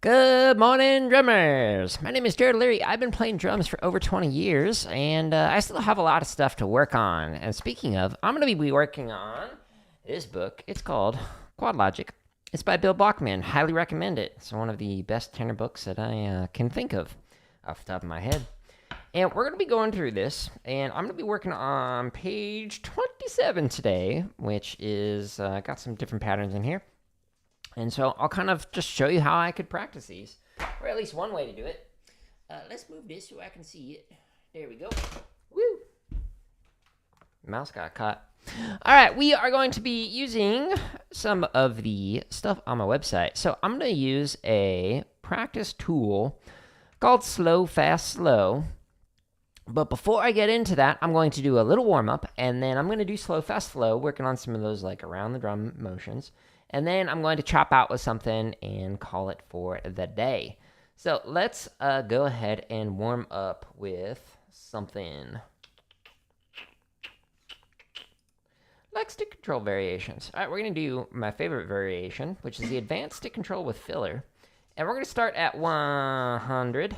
Good morning, drummers! My name is Jared Leary. I've been playing drums for over 20 years, and I still have a lot of stuff to work on. And speaking of, I'm going to be working on this book. It's called Quad Logic. It's by Bill Bachman. Highly recommend it. It's one of the best tenor books that I can think of off the top of my head. And we're going to be going through this, and I'm going to be working on page 27 today, which is got some different patterns in here. And so I'll kind of just show you how I could practice these, or at least one way to do it. Let's move this so I can see it. There we go. Woo! Mouse got caught. All right, we are going to be using some of the stuff on my website. So I'm going to use a practice tool called Slow, Fast, Slow. But before I get into that, I'm going to do a little warm-up, and then I'm going to do Slow, Fast, Slow, working on some of those like around the drum motions. And then I'm going to chop out with something and call it for the day. So let's go ahead and warm up with something like stick control variations. All right, we're going to do my favorite variation, which is the advanced stick control with filler. And we're going to start at 100.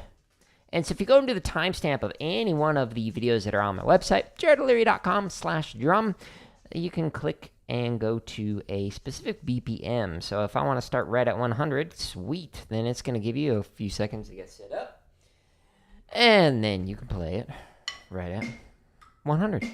And so if you go into the timestamp of any one of the videos that are on my website, jaredleary.com/drum, you can click and go to a specific BPM. So if I want to start right at 100, sweet. Then it's going to give you a few seconds to get set up. And then you can play it right at 100.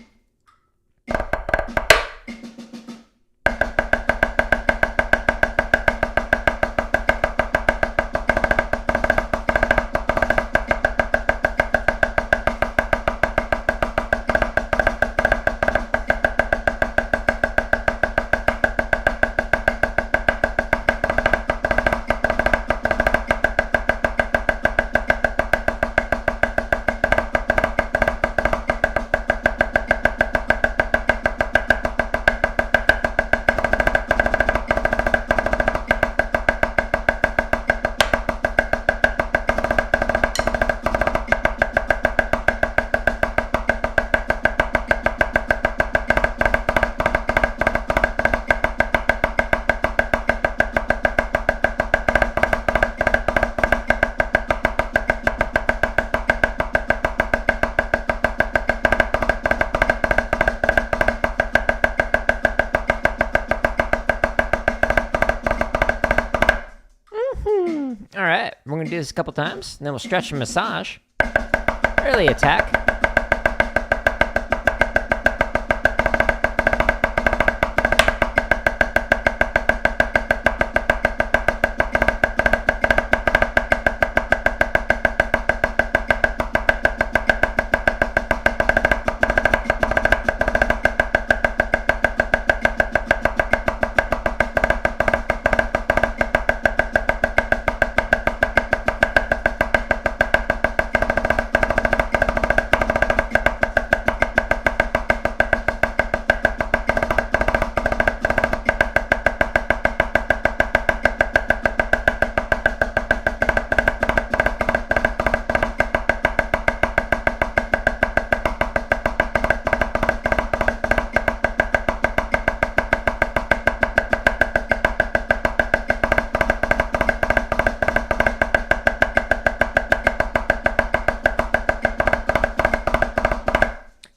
All right, we're going to do this a couple times, and then we'll stretch and massage. Early attack.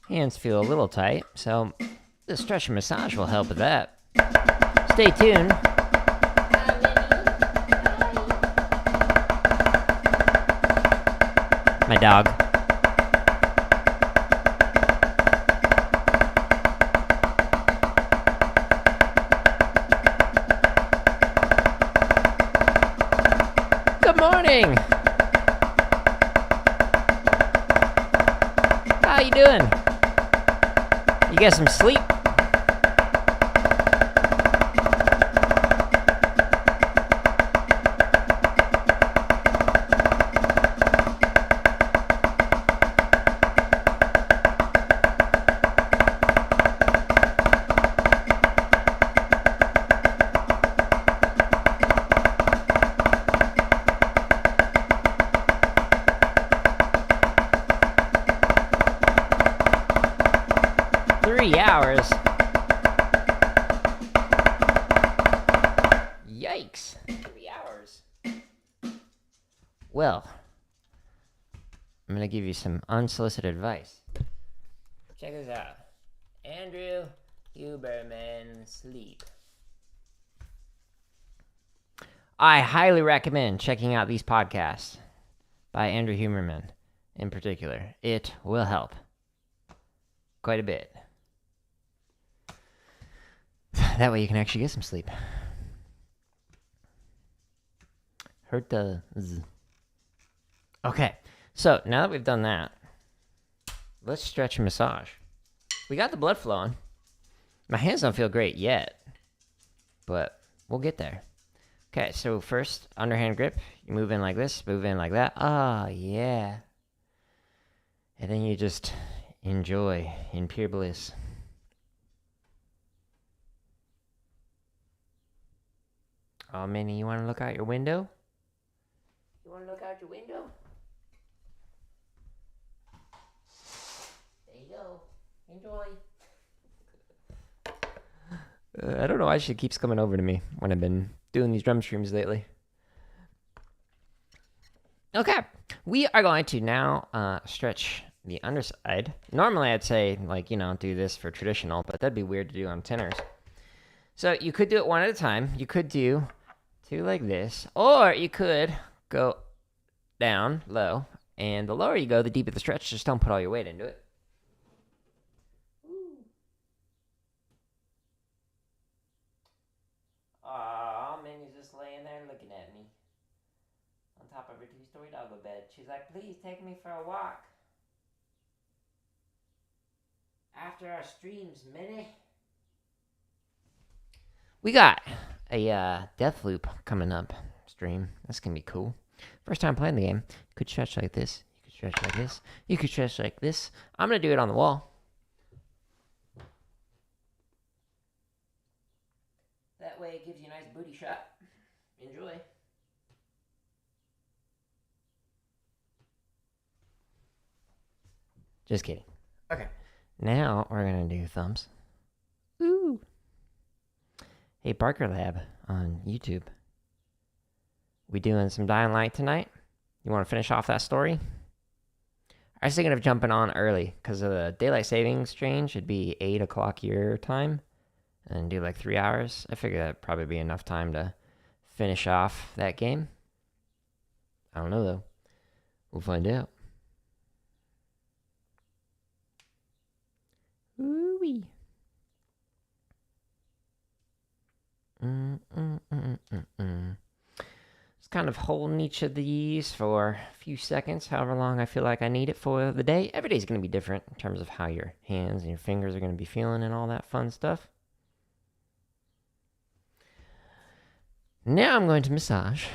Hands feel a little tight, so the stretch and massage will help with that. Stay tuned. My dog. Good morning. How you doing? You get some sleep? Hours. Yikes. 3 hours. Well, I'm going to give you some unsolicited advice. Check this out. Andrew Huberman Sleep. I highly recommend checking out these podcasts by Andrew Huberman in particular. It will help quite a bit. That way you can actually get some sleep. Hurt the z. Okay, so now that we've done that, let's stretch and massage. We got the blood flowing. My hands don't feel great yet, but we'll get there. Okay, so first, underhand grip. You move in like this, move in like that. Oh, yeah. And then you just enjoy in pure bliss. Oh, Minnie, you want to look out your window? You want to look out your window? There you go. Enjoy. I don't know why she keeps coming over to me when I've been doing these drum streams lately. Okay, we are going to now stretch the underside. Normally I'd say, like, do this for traditional, but that'd be weird to do on tenors. So you could do it one at a time. You could do two like this, or you could go down low, and the lower you go, the deeper the stretch. Just don't put all your weight into it. Aw, Minnie's just laying there looking at me on top of her two-story doggo bed. She's like, please take me for a walk after our streams, Minnie. We got a Deathloop coming up stream. That's gonna be cool. First time playing the game. You could stretch like this. You could stretch like this. You could stretch like this. I'm gonna do it on the wall. That way it gives you a nice booty shot. Enjoy. Just kidding. Okay. Now we're gonna do thumbs. Ooh. Hey, Barker Lab on YouTube. We doing some Dying Light tonight? You want to finish off that story? I was thinking of jumping on early because of the daylight savings change. It'd be 8 o'clock your time and do like 3 hours. I figure that'd probably be enough time to finish off that game. I don't know though. We'll find out. Ooh-wee. Just kind of holding each of these for a few seconds, however long I feel like I need it for the day. Every day's going to be different in terms of how your hands and your fingers are going to be feeling and all that fun stuff. Now I'm going to massage.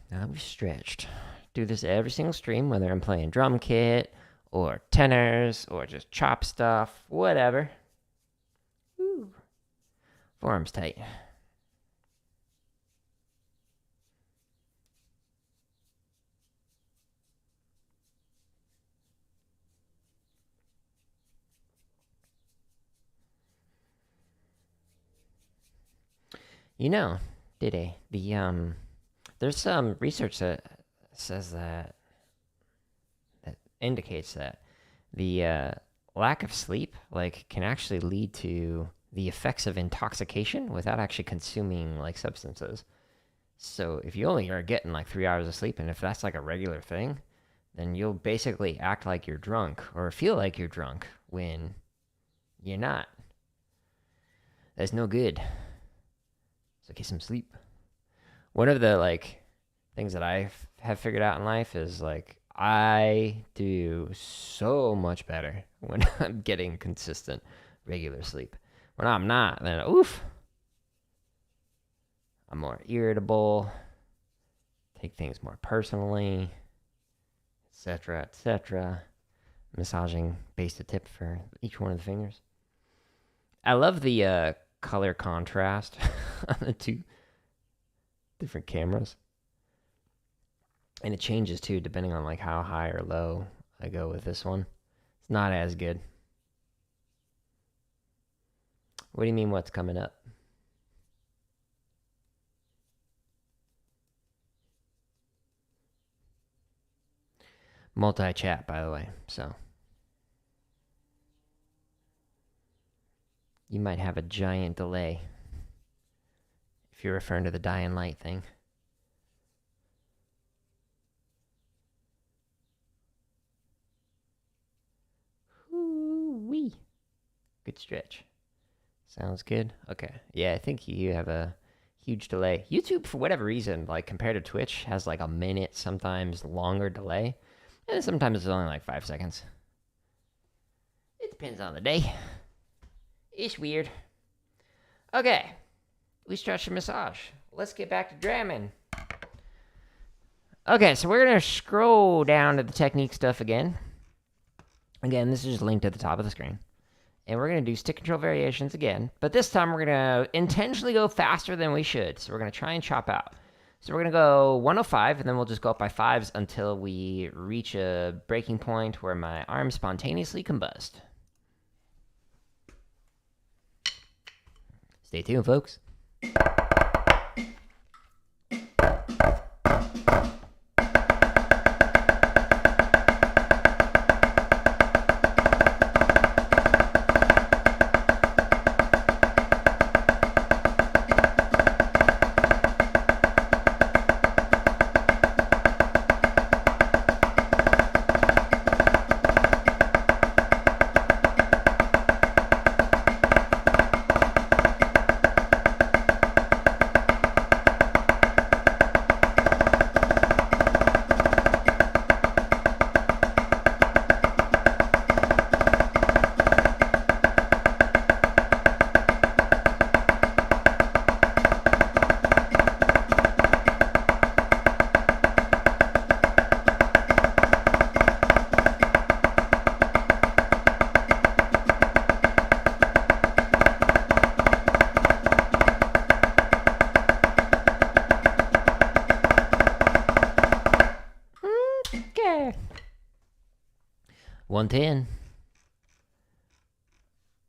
Now that we've stretched. Do this every single stream, whether I'm playing drum kit or tenors or just chop stuff, whatever. Ooh. Forearms tight. Diddy, there's some research that says that indicates that the lack of sleep can actually lead to the effects of intoxication without actually consuming substances. So if you only are getting 3 hours of sleep, and if that's a regular thing, then you'll basically act like you're drunk or feel like you're drunk when you're not. That's no good. So get some sleep. One of the things that I have figured out in life is I do so much better when I'm getting consistent, regular sleep. When I'm not, then oof, I'm more irritable, take things more personally, etc., etc. Massaging base to tip for each one of the fingers. I love the color contrast on the two different cameras. And it changes too, depending on how high or low I go with this one. It's not as good. What do you mean what's coming up? multi-chat, by the way, so you might have a giant delay if you're referring to the dying light thing. Woo-wee. Good stretch. Sounds good. Okay. Yeah, I think you have a huge delay. YouTube, for whatever reason, like compared to Twitch, has like a minute, sometimes longer delay. And sometimes it's only like 5 seconds. It depends on the day. It's weird. Okay. We stretched a massage. Let's get back to drumming. Okay, so we're going to scroll down to the technique stuff again. Again, this is just linked at the top of the screen. And we're going to do stick control variations again. But this time we're going to intentionally go faster than we should. So we're going to try and chop out. So we're going to go 105, and then we'll just go up by 5s until we reach a breaking point where my arms spontaneously combust. Stay tuned, folks. Okay. 110.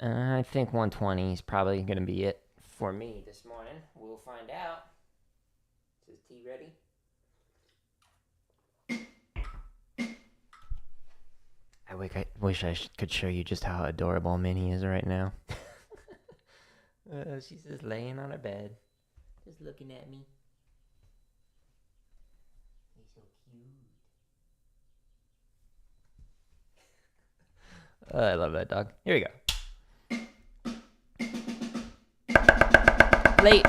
I think 120 is probably going to be it for me this morning. We'll find out. Is tea ready? I wish I could show you just how adorable Minnie is right now. She's just laying on her bed, just looking at me. He's so cute. I love that dog. Here we go. Late.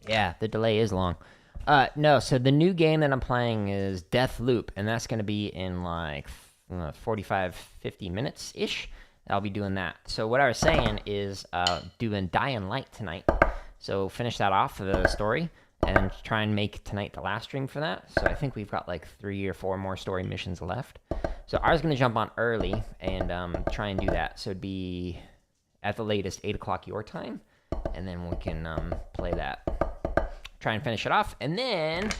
Yeah, the delay is long. No, so the new game that I'm playing is Death Loop, and that's going to be in like 45, 50 minutes-ish. I'll be doing that. So what I was saying is doing Dying Light tonight. So finish that off, the story, and try and make tonight the last stream for that. So I think we've got like 3 or 4 more story missions left. So I was going to jump on early and try and do that. So it'd be at the latest 8 o'clock your time, and then we can play that. Try and finish it off, and then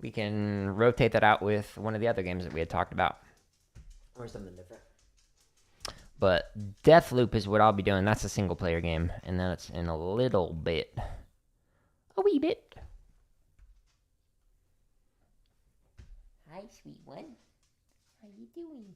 we can rotate that out with one of the other games that we had talked about. Or something different. But Deathloop is what I'll be doing. That's a single-player game, and that's in a little bit. A wee bit. Hi, sweet one. How you doing?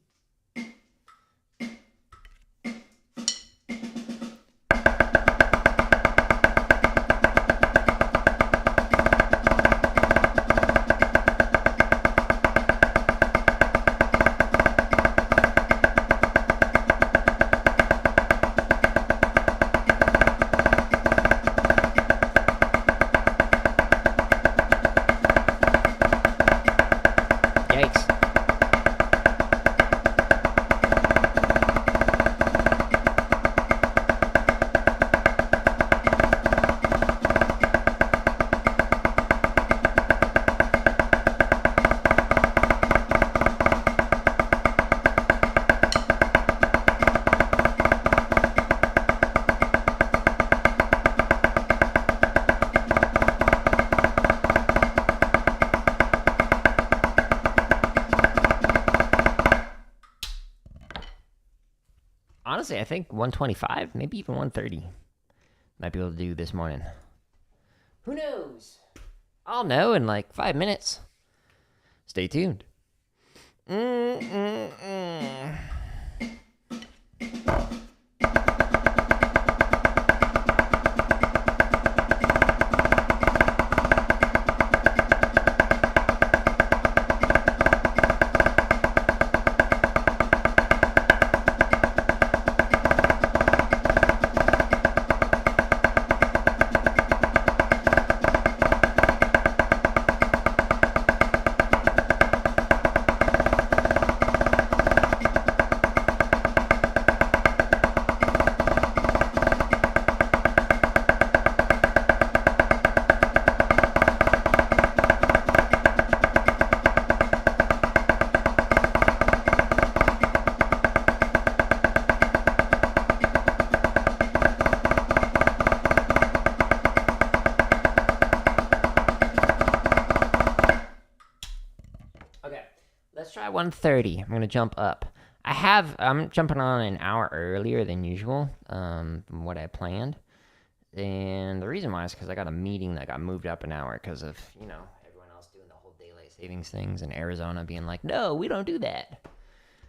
Honestly, I think 125, maybe even 130 might be able to do this morning. Who knows? I'll know in like 5 minutes. Stay tuned. Let's try 130. I'm gonna jump up. I'm jumping on an hour earlier than usual, from what I planned. And the reason why is because I got a meeting that got moved up an hour because of, everyone else doing the whole daylight savings things in Arizona being like, no, we don't do that.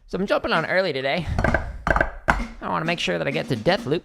So I'm jumping on early today. I want to make sure that I get to Deathloop.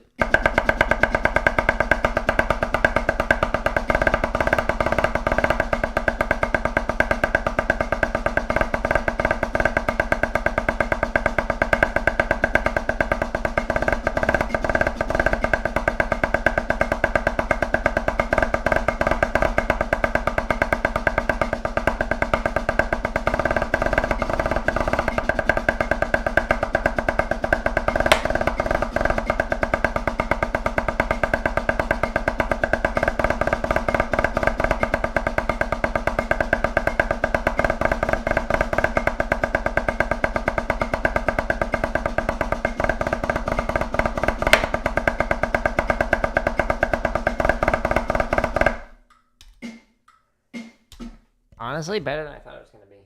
Honestly, better than I thought it was going to be.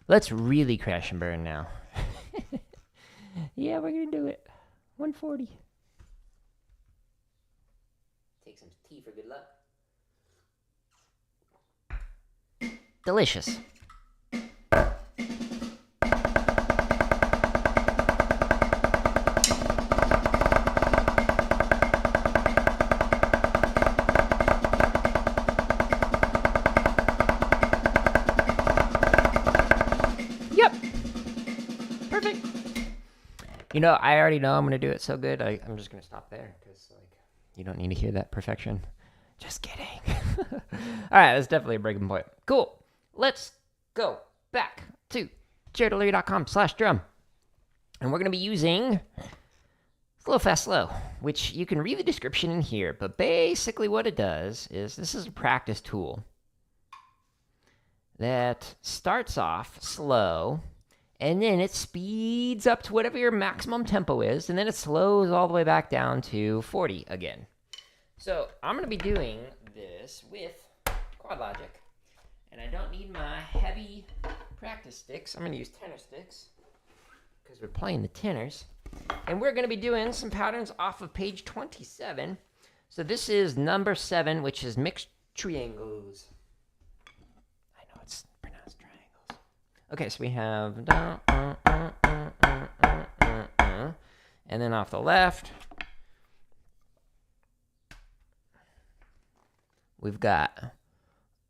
Let's really crash and burn now. Yeah, we're going to do it. 140. Take some tea for good luck. Delicious. Perfect. I already know I'm going to do it so good. I'm just going to stop there because, you don't need to hear that perfection. Just kidding. All right, that's definitely a breaking point. Cool. Let's go back to jaredleary.com/drum. And we're going to be using Slow Fast Slow, which you can read the description in here. But basically what it does is this is a practice tool that starts off slow, and then it speeds up to whatever your maximum tempo is, and then it slows all the way back down to 40 again. So I'm going to be doing this with Quad Logic, and I don't need my heavy practice sticks. I'm going to use tenor sticks because we're playing the tenors, and we're going to be doing some patterns off of page 27. So this is number 7, which is mixed triangles. Okay, so we have and then off the left, we've got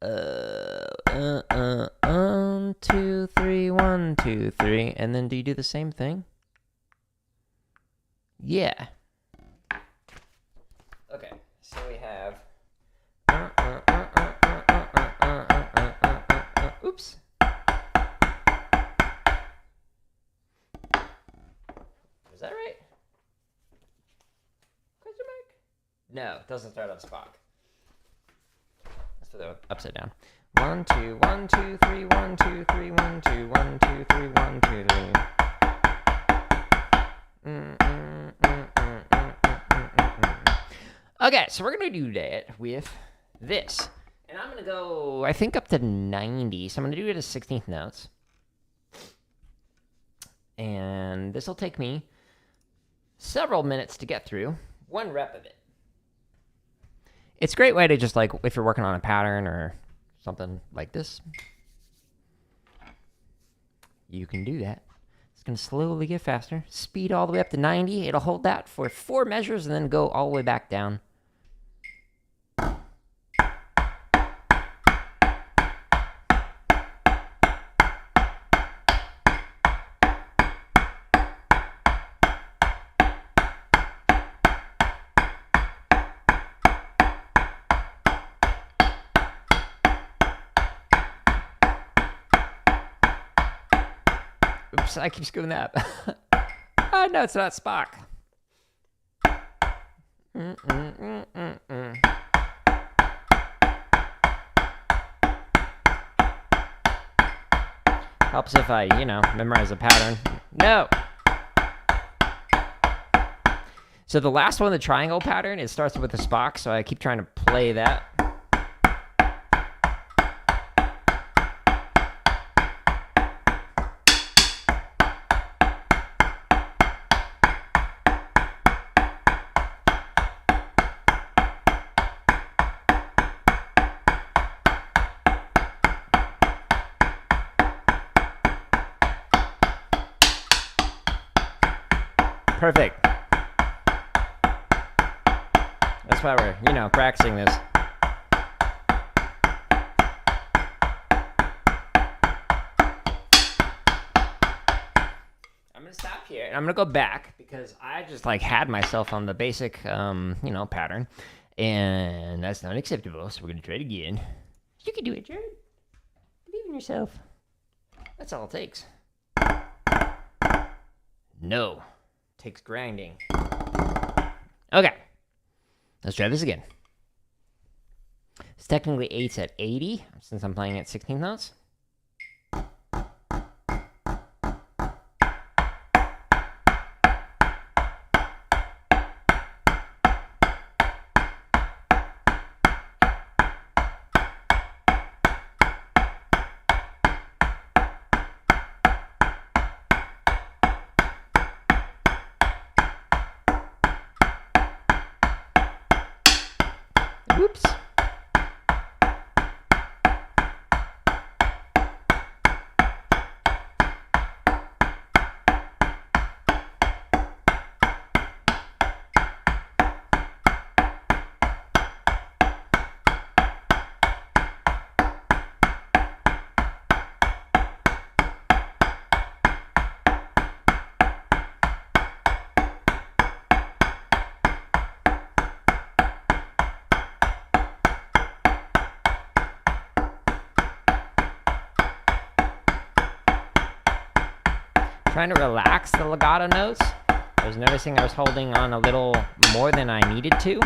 1, 2, 3, 1, 2, 3, and then do you do the same thing? Yeah. Okay, so we have oops. Is that right? Question mark? No, it doesn't start on Spock. Let's put it upside down. 1, 2, 1, 2, 3, 1, 2, 3, 1, 2, 1, 2, 3, 1, 2, 3. Okay, so we're gonna do that with this. And I'm gonna go, I think, up to 90. So I'm gonna do it as 16th notes. And this will take me several minutes to get through 1 rep of it. It's a great way to just, like, if you're working on a pattern or something like this, you can do that. It's going to slowly get faster. Speed all the way up to 90. It'll hold that for 4 measures and then go all the way back down. Oops, I keep screwing that up. Oh, no, it's not Spock. Helps if I, memorize a pattern. No! So the last one, the triangle pattern, it starts with a Spock, so I keep trying to play that. Perfect. That's why we're, practicing this. I'm going to stop here, and I'm going to go back, because I just, had myself on the basic, pattern, and that's not acceptable, so we're going to try it again. You can do it, Jared. Believe in yourself. That's all it takes. No. Takes grinding. Okay. Let's try this again. It's technically 8s at 80, since I'm playing at 16th notes. Whoops. Trying to relax the legato notes. I was noticing I was holding on a little more than I needed to.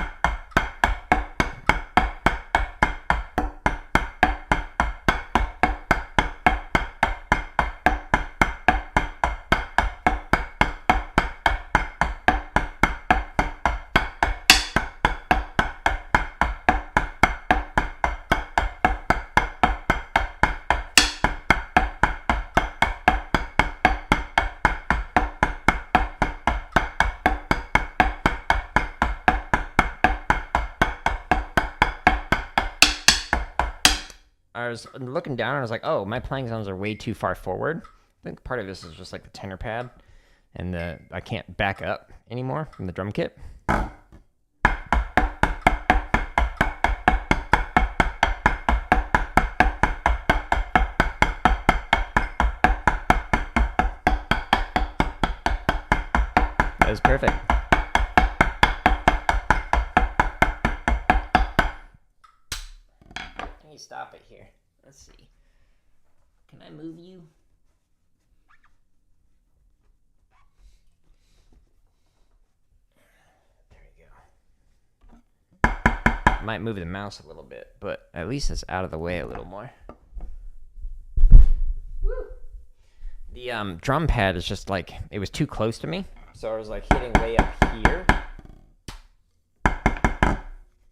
I was looking down and I was like, oh, my playing zones are way too far forward. I think part of this is just like the tenor pad, and I can't back up anymore from the drum kit. That was perfect. Let me stop it here. Let's see. Can I move you? There we go. I might move the mouse a little bit, but at least it's out of the way a little more. Woo! The drum pad is just like, it was too close to me, so I was like hitting way up here,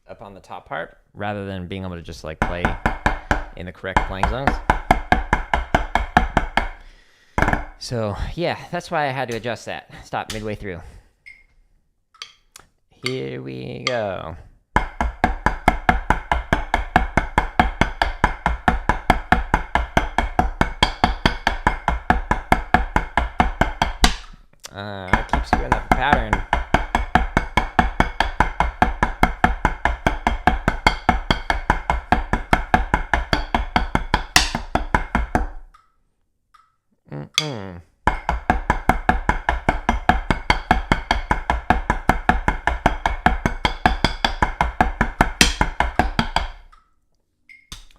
up on the top part, rather than being able to just like play in the correct playing zones. So yeah, that's why I had to adjust that. Stop midway through. Here we go. I keep screwing up the pattern.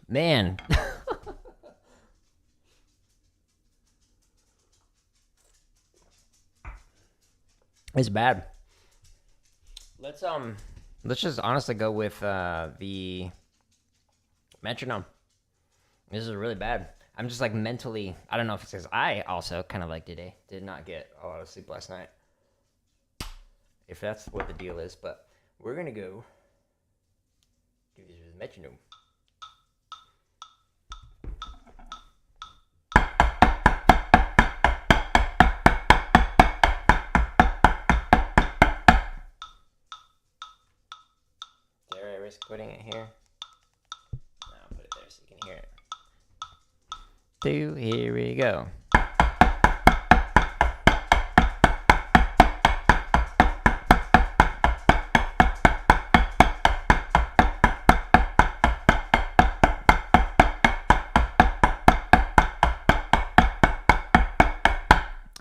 Man. It's bad. Let's just honestly go with the metronome. This is really bad. I'm just like mentally, I don't know if it's because I also kind of like today did not get a lot of sleep last night. If that's what the deal is, but we're gonna go do this with metronome. Dare I risk putting it here? No, I'll put it there so you can hear it. Here we go.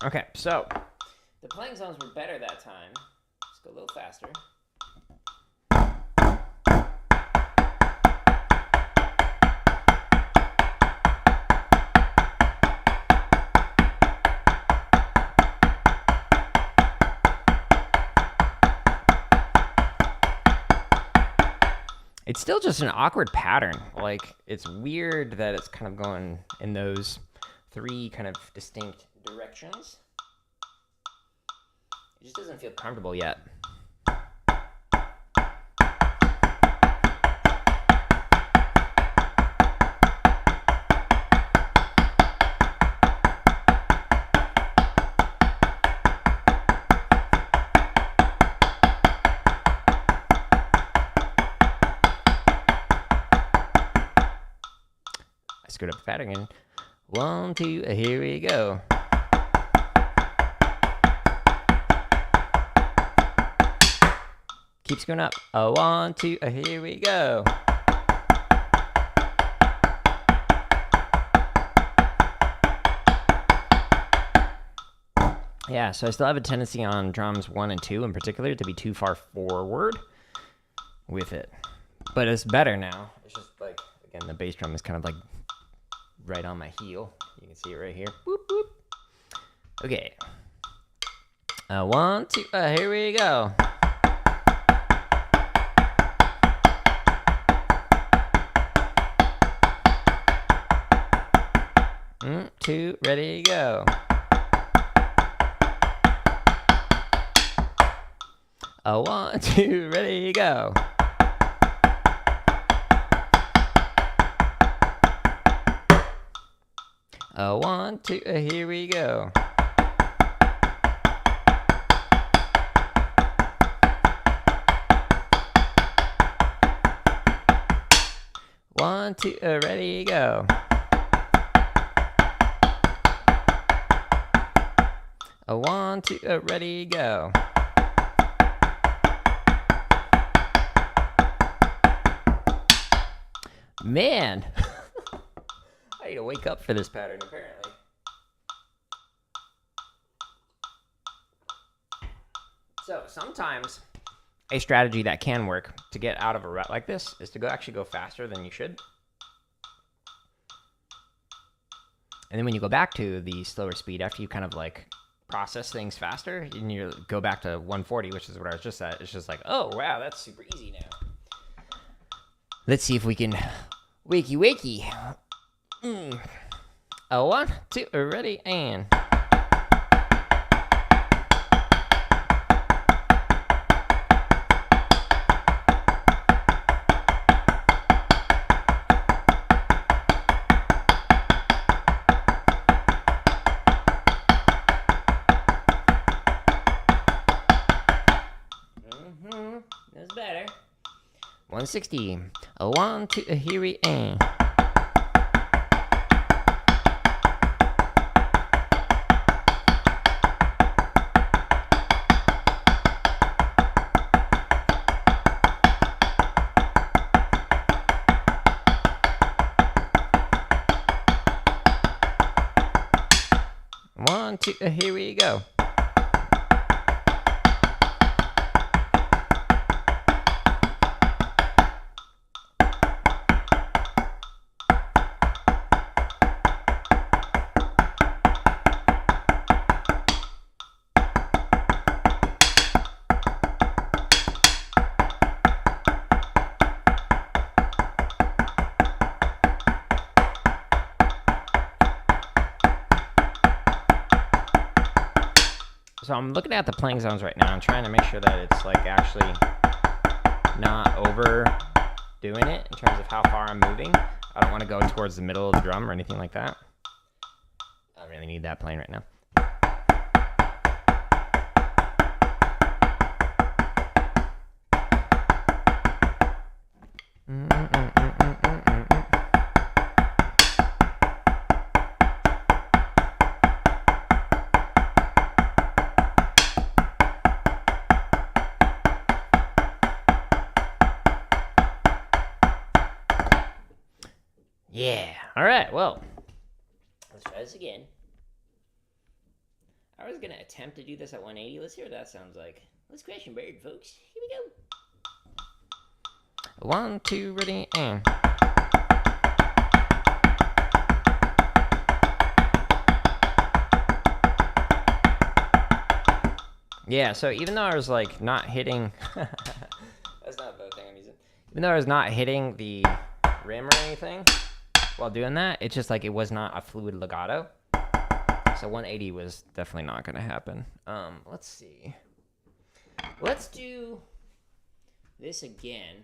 Okay, so the playing sounds were better that time. Let's go a little faster. It's still just an awkward pattern. Like, it's weird that it's kind of going in those three kind of distinct directions. It just doesn't feel comfortable yet. I screwed up the pattern again. 1, 2, here we go. Keep screwing up. 1, 2, here we go. Yeah, so I still have a tendency on drums 1 and 2 in particular to be too far forward with it. But it's better now. It's just like, again, the bass drum is kind of like right on my heel. You can see it right here. Boop, boop. Okay. 1, 2, here we go. Two, ready, go. A 1, 2, ready, go. A 1, 2, here we go. One, two, ready, go. A 1, 2, ready, go. Man, I need to wake up for this pattern, apparently. So sometimes a strategy that can work to get out of a rut like this is to actually go faster than you should. And then when you go back to the slower speed after you kind of like process things faster and you go back to 140, which is what I was just at, it's just like, oh wow, that's super easy now. Let's see if we can wakey. A 1, 2, ready, and 160. A 1, 2, here we are. One, two, here we go. So I'm looking at the playing zones right now. I'm trying to make sure that it's like actually not overdoing it in terms of how far I'm moving. I don't want to go towards the middle of the drum or anything like that. I don't really need that playing right now. Yeah. All right. Well, let's try this again. I was going to attempt to do this at 180. Let's hear what that sounds like. Let's crash and bird, folks. Here we go. 1, 2, ready, and. Yeah, so even though I was like not hitting. That's not the thing I'm using. Even though I was not hitting the rim or anything while doing that, it's just like it was not a fluid legato. So 180 was definitely not going to happen. Let's see. Let's do this again.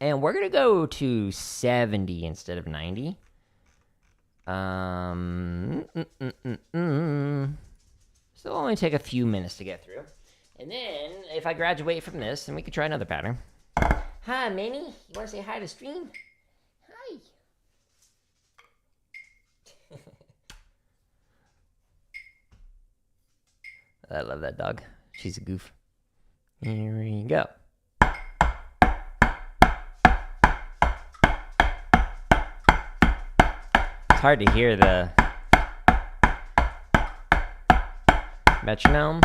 And we're going to go to 70 instead of 90. So it'll only take a few minutes to get through. And then, if I graduate from this, then we can try another pattern. Hi, Minnie. You want to say hi to stream? Hi. I love that dog. She's a goof. Here we go. It's hard to hear the metronome.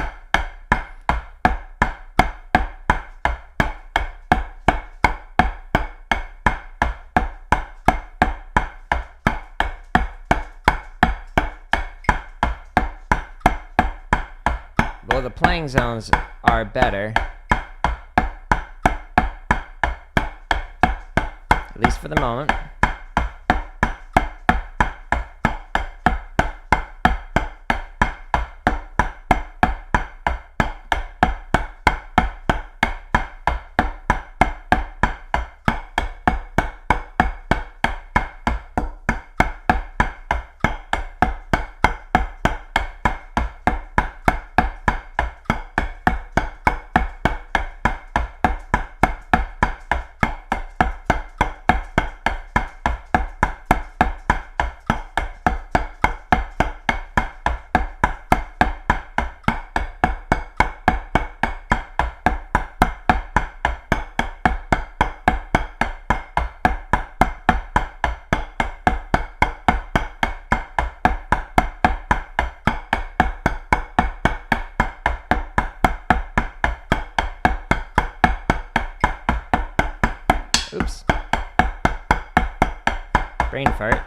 Well, the playing zones are better. At least for the moment. Oops. Brain fart.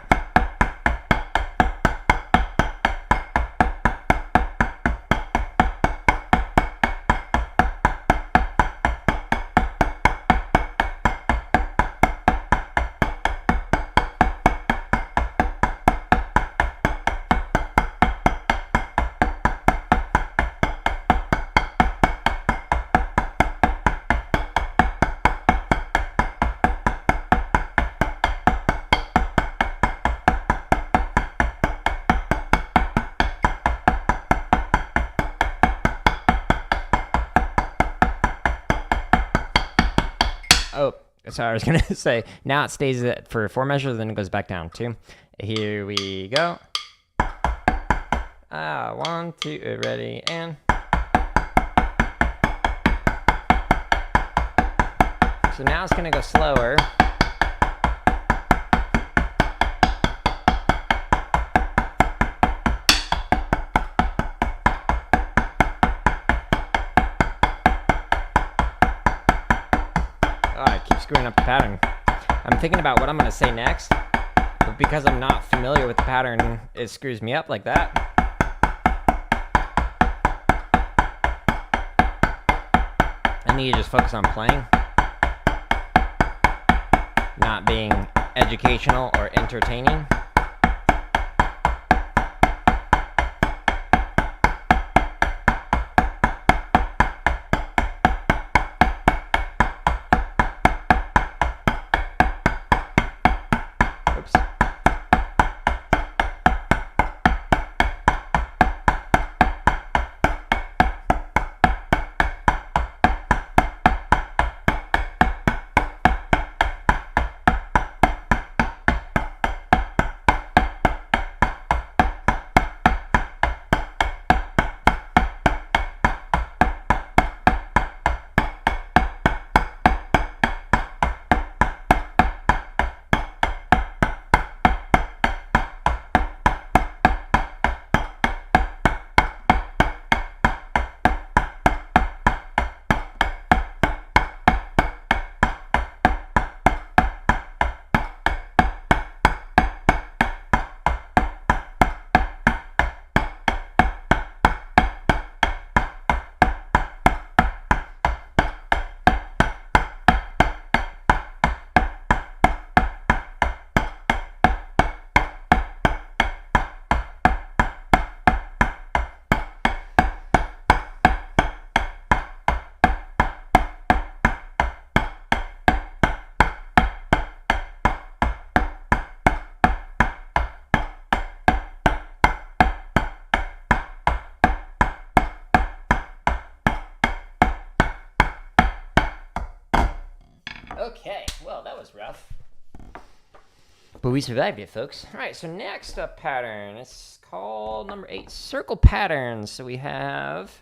So I was gonna say, now it stays for 4 measures, then it goes back down 2. Here we go. 1, 2, ready, and. So now it's gonna go slower. I keep screwing up the pattern. I'm thinking about what I'm going to say next, but because I'm not familiar with the pattern, it screws me up like that. I need to just focus on playing, not being educational or entertaining. Okay, well, that was rough. But we survived it, folks. All right, so next up pattern. It's called number 8, circle patterns. So we have...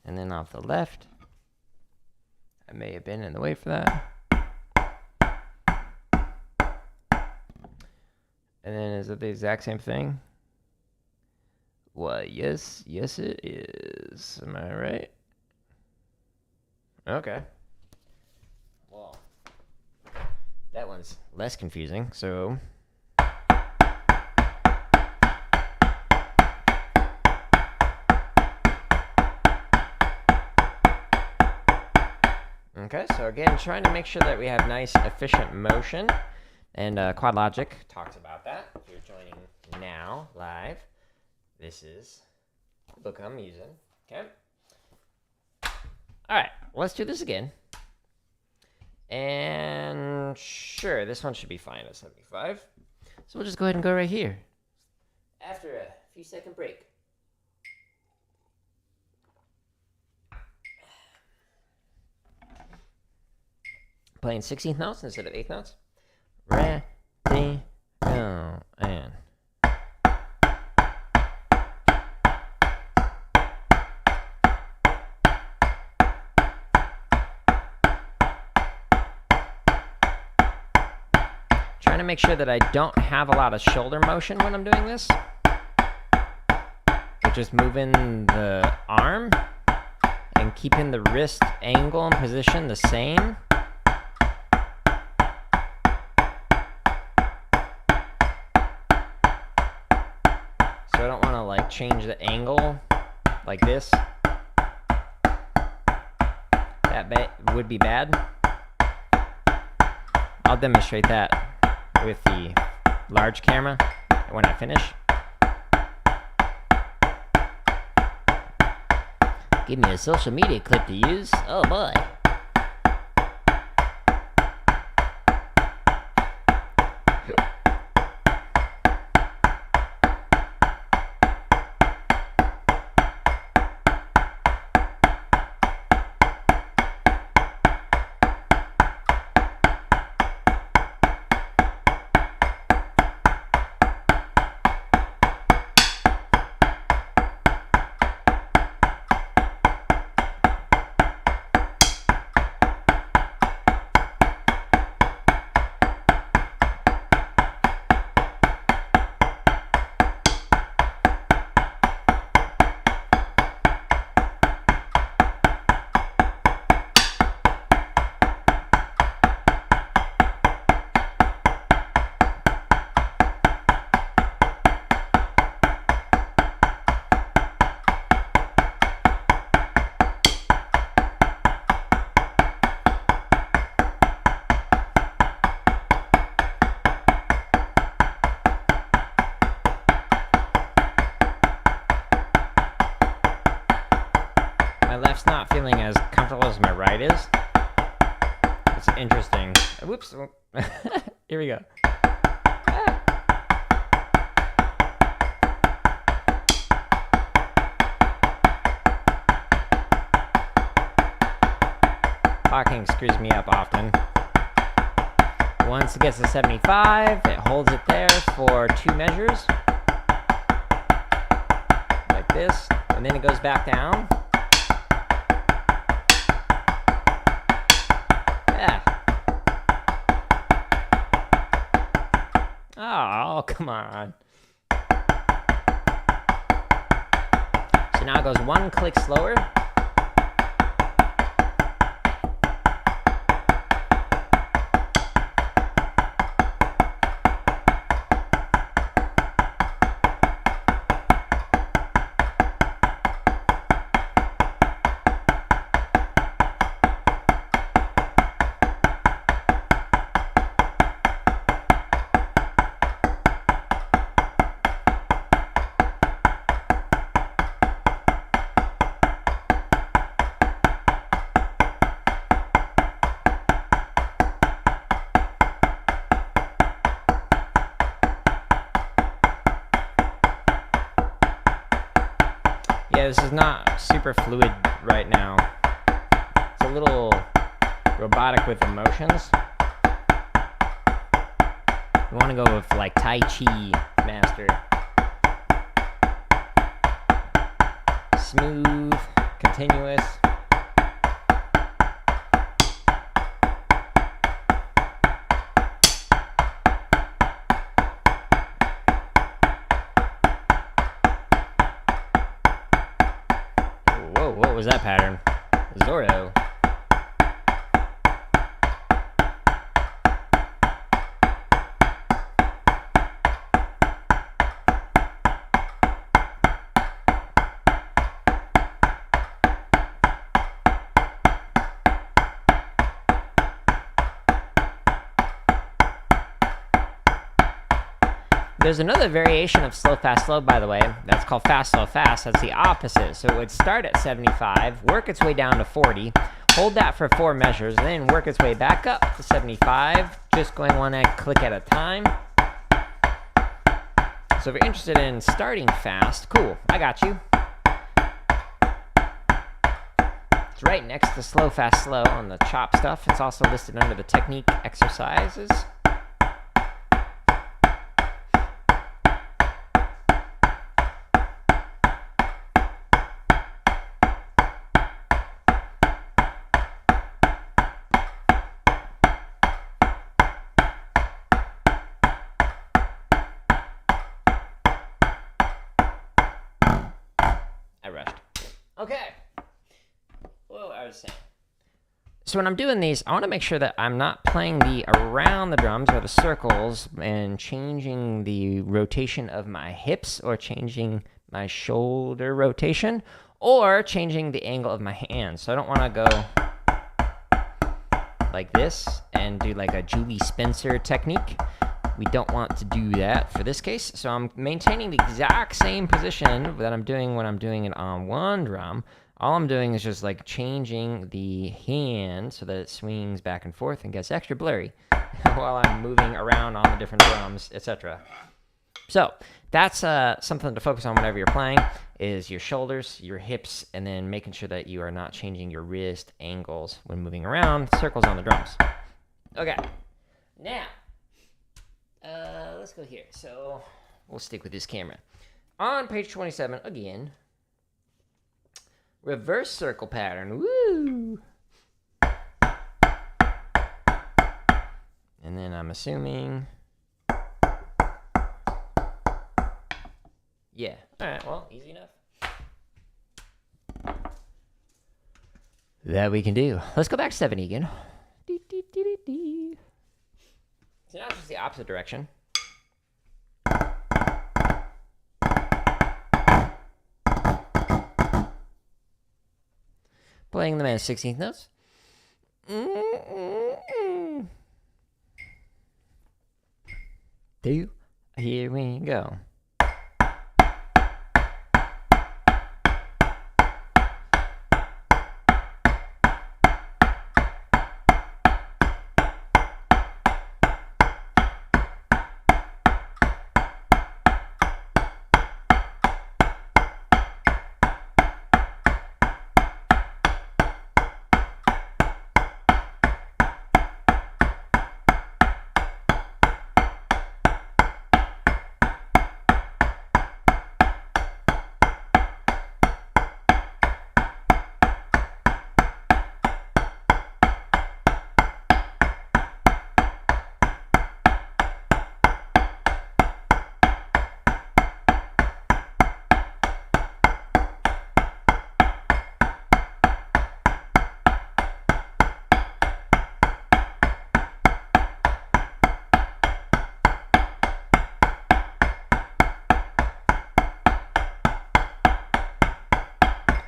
And then off the left. I may have been in the way for that. And then is it the exact same thing? Well, yes it is. Am I right? Okay. Well, that one's less confusing, so... Okay, so again, trying to make sure that we have nice, efficient motion. And Quad Logic talks about that. If you're joining now, live, this is the book I'm using. Okay. All right, let's do this again. And sure, this one should be fine at 75. So we'll just go ahead and go right here. After a few second break. Playing 16th notes instead of 8th notes. Ready, go, and... Trying to make sure that I don't have a lot of shoulder motion when I'm doing this. But just moving the arm and keeping the wrist angle and position the same. So I don't want to like change the angle like this. That would be bad. I'll demonstrate that with the large camera when I finish. Give me a social media clip to use. Oh boy. left's not feeling as comfortable as my right is. It's interesting. Whoops. Here we go. Talking screws me up often. Once it gets to 75, it holds it there for 2 measures. Like this. And then it goes back down. Yeah. Oh, come on. So now it goes 1 click slower. Yeah, this is not super fluid right now. It's a little robotic with emotions. You want to go with like Tai Chi master. Smooth, continuous. Whoa, what was that pattern? Zorro. There's another variation of slow, fast, slow, by the way. That's called fast, slow, fast. That's the opposite. So it would start at 75, work its way down to 40, hold that for 4 measures, and then work its way back up to 75, just going 1 click at a time. So if you're interested in starting fast, cool, I got you. It's right next to slow, fast, slow on the chop stuff. It's also listed under the technique exercises. Okay. Whoa, I was saying. So when I'm doing these, I want to make sure that I'm not playing the around the drums or the circles and changing the rotation of my hips or changing my shoulder rotation or changing the angle of my hands. So I don't want to go like this and do like a Julie Spencer technique. We don't want to do that for this case. So I'm maintaining the exact same position that I'm doing when I'm doing it on one drum. All I'm doing is just like changing the hand so that it swings back and forth and gets extra blurry while I'm moving around on the different drums, etc. So that's something to focus on whenever you're playing, is your shoulders, your hips, and then making sure that you are not changing your wrist angles when moving around circles on the drums. Okay, now let's go here. So we'll stick with this camera. On page 27, again, reverse circle pattern. Woo! And then I'm assuming, yeah. All right, well, easy enough. That we can do. Let's go back to 70 again. So now it's just the opposite direction. Playing them as 16th notes. Here we go.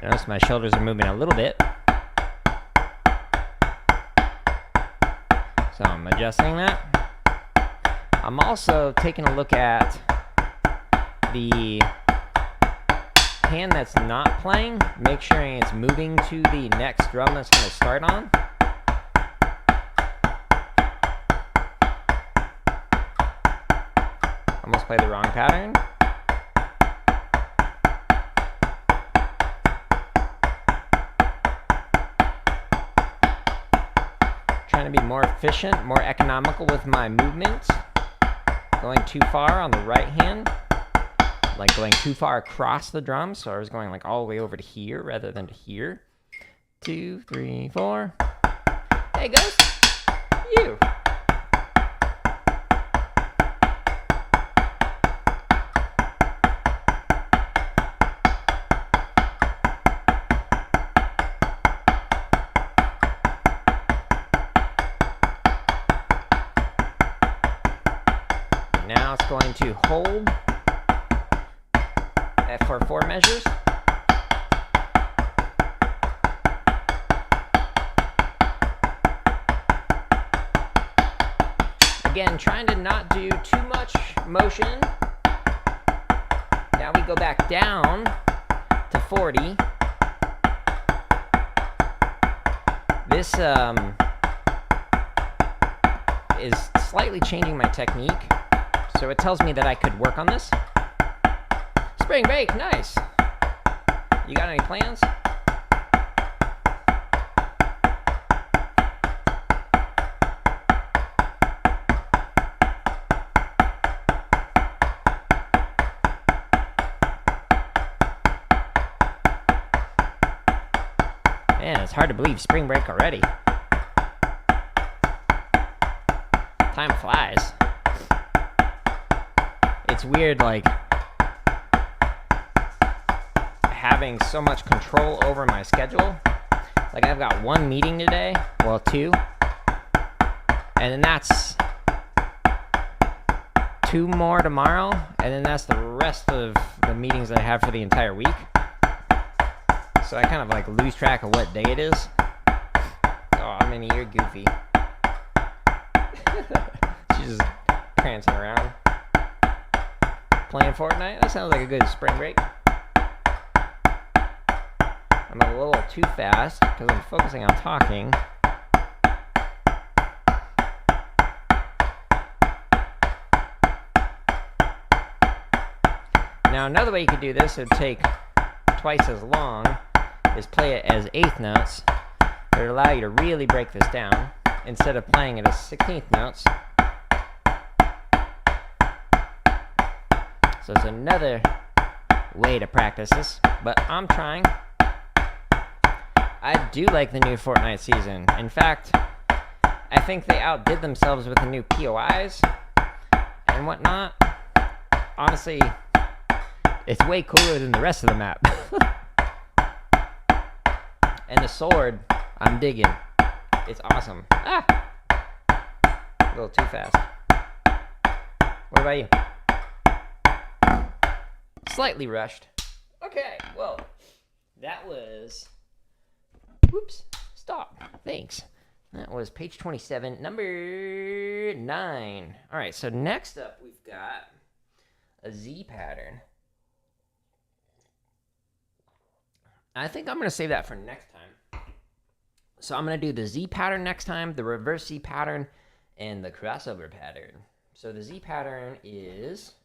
Notice my shoulders are moving a little bit. So I'm adjusting that. I'm also taking a look at the hand that's not playing, make sure it's moving to the next drum that's going to start on. Almost played the wrong pattern. Trying to be more efficient, more economical with my movements. Going too far on the right hand, like going too far across the drum, so I was going like all the way over to here rather than to here. 2, 3, 4. Hey, Ghost! You! Now it's going to hold for 4 measures. Again, trying to not do too much motion. Now we go back down to 40. This is slightly changing my technique. So it tells me that I could work on this. Spring break, nice. You got any plans? Man, it's hard to believe spring break already. Time flies. It's weird, like, having so much control over my schedule. Like, I've got 1 meeting today, well, 2, and then that's 2 more tomorrow, and then that's the rest of the meetings that I have for the entire week. So I kind of, like, lose track of what day it is. Oh, Minnie, you're goofy. She's just prancing around. Playing Fortnite? That sounds like a good spring break. I'm a little too fast because I'm focusing on talking. Now another way you could do this would take twice as long, is play it as 1/8 notes. It would allow you to really break this down instead of playing it as 16th notes. So it's another way to practice this, but I'm trying. I do like the new Fortnite season. In fact, I think they outdid themselves with the new POIs and whatnot. Honestly, it's way cooler than the rest of the map. And the sword, I'm digging. It's awesome. Ah! A little too fast. What about you? Slightly rushed. Okay, well, that was... Whoops, stop. Thanks. That was page 27, number 9. All right, so next up we've got a Z pattern. I think I'm going to save that for next time. So I'm going to do the Z pattern next time, the reverse Z pattern, and the crossover pattern. So the Z pattern is...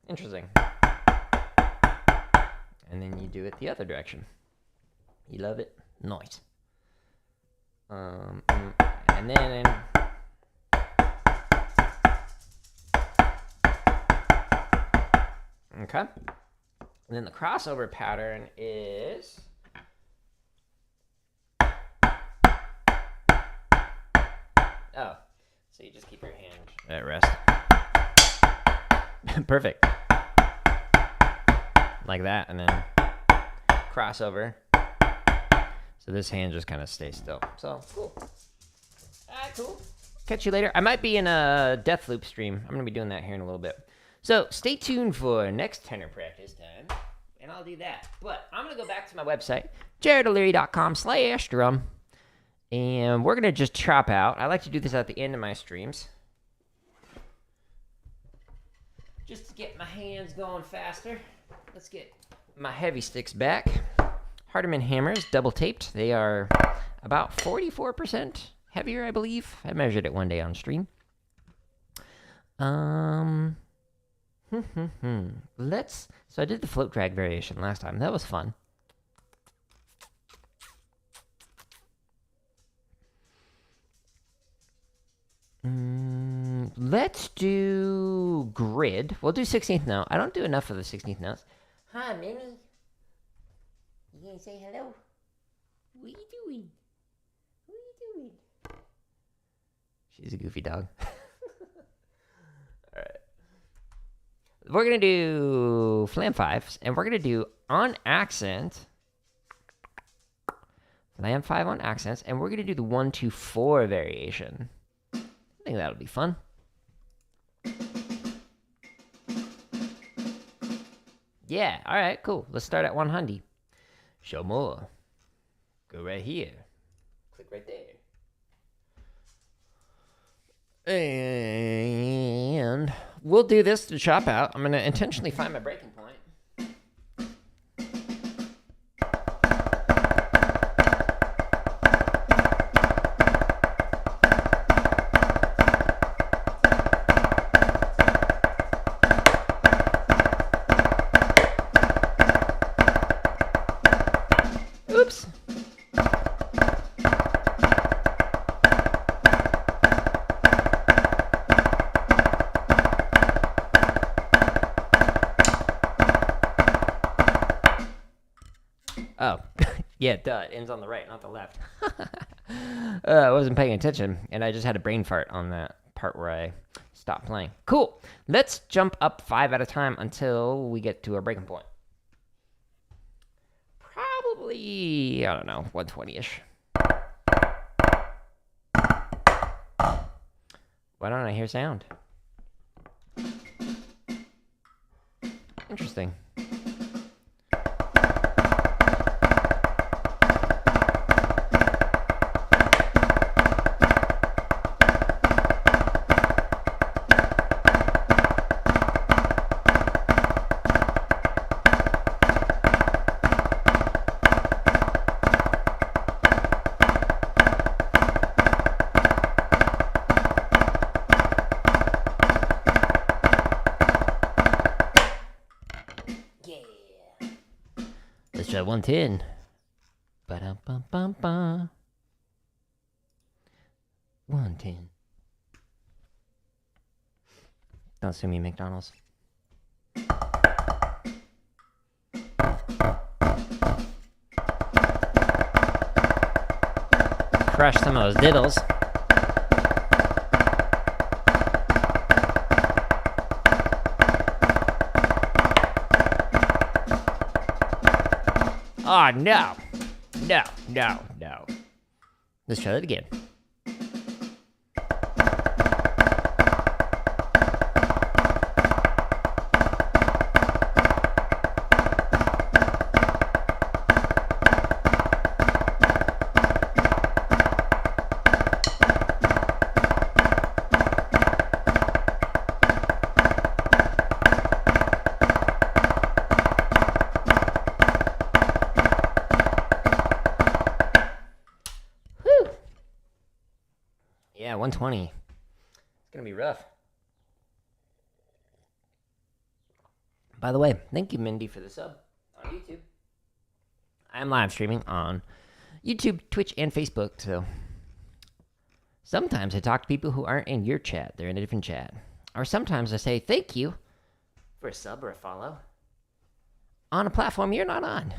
Interesting. And then you do it the other direction. You love it? Nice. And then... Okay. And then the crossover pattern is... Oh. So you just keep your hand at rest. Perfect. Like that, and then crossover. So this hand just kind of stays still. So, cool. Alright, cool. Catch you later. I might be in a Deathloop stream. I'm going to be doing that here in a little bit. So stay tuned for next tenor practice time, and I'll do that. But I'm going to go back to my website, jaredoleary.com/drum, and we're going to just chop out. I like to do this at the end of my streams, just to get my hands going faster. Let's get my heavy sticks back. Hardeman hammers, double taped. They are about 44% heavier, I believe. I measured it one day on stream. So I did the float drag variation last time. That was fun. Let's do grid. We'll do 16th note. I don't do enough of the 16th notes. Hi, Minnie. You gonna say hello? What are you doing? What are you doing? She's a goofy dog. Alright. We're gonna do flam 5s, and we're gonna do on accent. Flam 5 on accents, and we're gonna do the 1-2-4 variation. I think that'll be fun. Yeah, alright, cool. Let's start at 100. Show more. Go right here. Click right there. And we'll do this to chop out. I'm going to intentionally find my breaking point. Oops. Oh, yeah, duh. It ends on the right, not the left. I wasn't paying attention, and I just had a brain fart on that part where I stopped playing. Cool. Let's jump up 5 at a time until we get to our breaking point. Probably, I don't know, 120-ish. Why don't I hear sound? Interesting. Let's try 110. Ba-dum-bum-bum-bum. 110. Don't sue me, McDonald's. Crush some of those diddles. Oh, no. No, no, no. Let's try that again. Yeah, 120. It's gonna be rough. By the way, thank you, Mindy, for the sub on YouTube. I am live streaming on YouTube, Twitch, and Facebook, so sometimes I talk to people who aren't in your chat. They're in a different chat. Or sometimes I say thank you for a sub or a follow on a platform you're not on.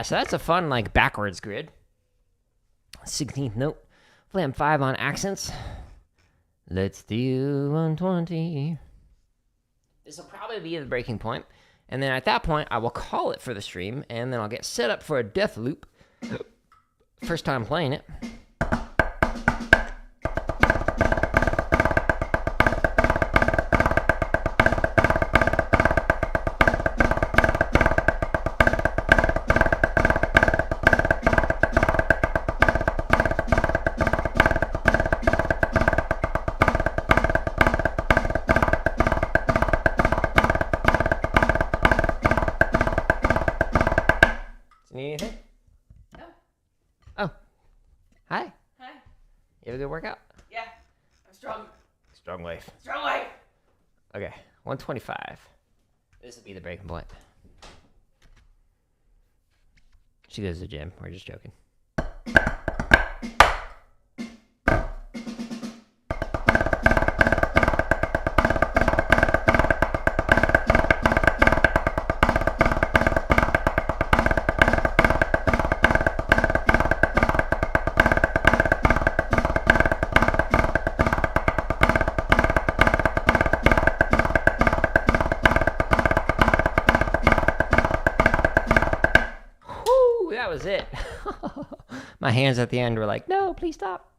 so that's a fun, like, backwards grid. 16th note, flam 5 on accents. Let's do 120. This will probably be the breaking point. And then at that point, I will call it for the stream, and then I'll get set up for a death loop. First time playing it. Need anything? No. Oh. Hi. Hi. You have a good workout? Yeah. I'm strong. Strong wife. Strong wife. Okay. 125. This will be the breaking point. She goes to the gym. We're just joking. That was it. My hands at the end were like, no, please stop.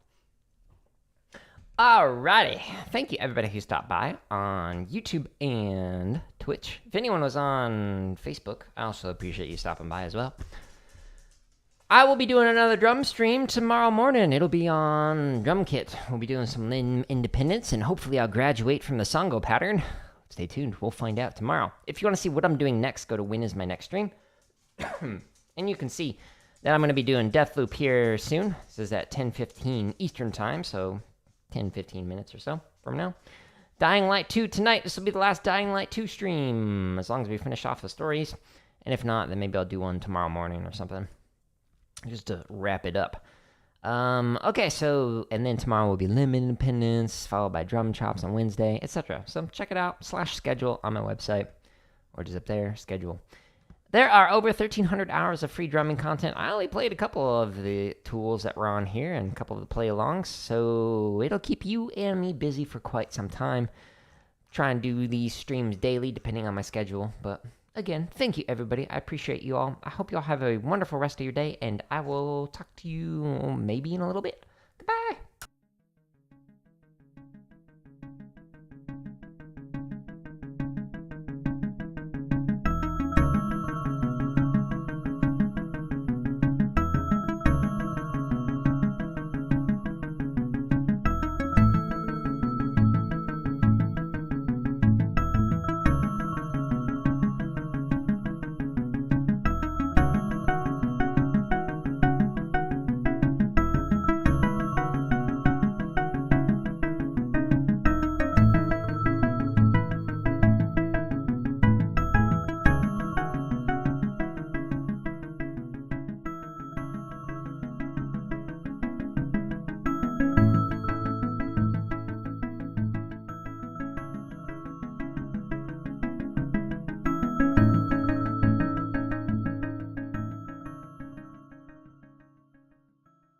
Alrighty. Thank you, everybody who stopped by on YouTube and Twitch. If anyone was on Facebook, I also appreciate you stopping by as well. I will be doing another drum stream tomorrow morning. It'll be on Drum Kit. We'll be doing some independence, and hopefully I'll graduate from the Songo pattern. Stay tuned. We'll find out tomorrow. If you want to see what I'm doing next, go to when is my next stream. And you can see that I'm going to be doing Deathloop here soon. This is at 10:15 Eastern Time, so 10-15 minutes or so from now. Dying Light 2 tonight. This will be the last Dying Light 2 stream, as long as we finish off the stories. And if not, then maybe I'll do one tomorrow morning or something, just to wrap it up. Okay, so, and then tomorrow will be Limb Independence, followed by Drum Chops on Wednesday, etc. So check it out, /schedule on my website, or just up there, schedule. There are over 1,300 hours of free drumming content. I only played a couple of the tools that were on here and a couple of the play-alongs, so it'll keep you and me busy for quite some time. Try and do these streams daily, depending on my schedule. But again, thank you, everybody. I appreciate you all. I hope you all have a wonderful rest of your day, and I will talk to you maybe in a little bit.